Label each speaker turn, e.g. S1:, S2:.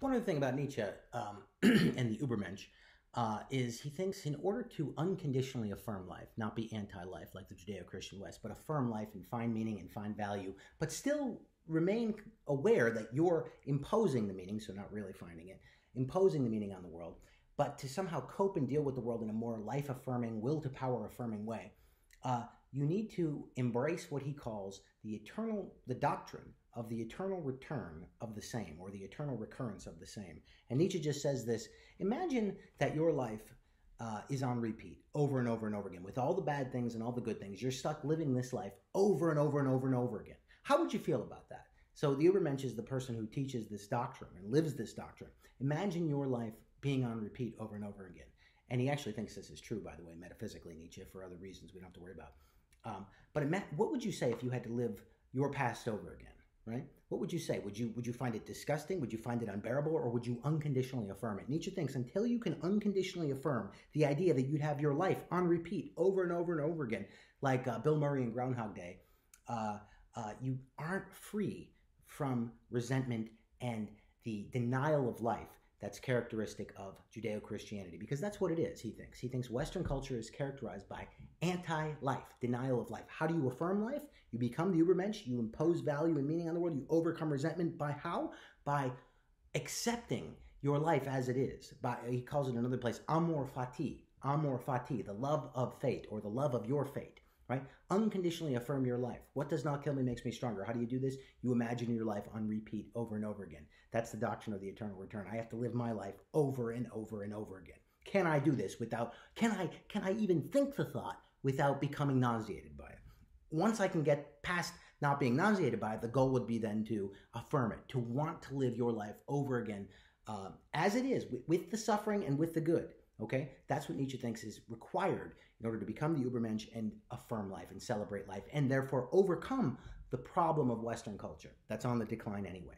S1: One other thing about Nietzsche and the Übermensch is he thinks in order to unconditionally affirm life, not be anti-life like the Judeo-Christian West, but affirm life and find meaning and find value, but still remain aware that you're imposing the meaning, so not really finding it, imposing the meaning on the world, but to somehow cope and deal with the world in a more life-affirming, will-to-power affirming way, you need to embrace what he calls the doctrine of the eternal return of the same, or the eternal recurrence of the same. And Nietzsche just says this: imagine that your life is on repeat over and over and over again, with all the bad things and all the good things. You're stuck living this life over and over and over and over again. How would you feel about that? So the Übermensch is the person who teaches this doctrine and lives this doctrine. Imagine your life being on repeat over and over again. And he actually thinks this is true, by the way, metaphysically, Nietzsche, for other reasons we don't have to worry about. But what would you say if you had to live your past over again? Right? What would you say? Would you find it disgusting? Would you find it unbearable? Or would you unconditionally affirm it? Nietzsche thinks until you can unconditionally affirm the idea that you'd have your life on repeat over and over and over again, like Bill Murray in Groundhog Day, you aren't free from resentment and the denial of life that's characteristic of Judeo-Christianity, because that's what it is, he thinks. He thinks Western culture is characterized by anti-life, denial of life. How do you affirm life? You become the Übermensch, you impose value and meaning on the world, you overcome resentment by how? By accepting your life as it is. He calls it in another place, amor fati, the love of fate, or the love of your fate. Right? Unconditionally affirm your life. What does not kill me makes me stronger. How do you do this? You imagine your life on repeat over and over again. That's the doctrine of the eternal return. I have to live my life over and over and over again. Can I do this without, can I even think the thought without becoming nauseated by it? Once I can get past not being nauseated by it, the goal would be then to affirm it, to want to live your life over again as it is, with the suffering and with the good. Okay, that's what Nietzsche thinks is required in order to become the Übermensch and affirm life and celebrate life, and therefore overcome the problem of Western culture that's on the decline anyway.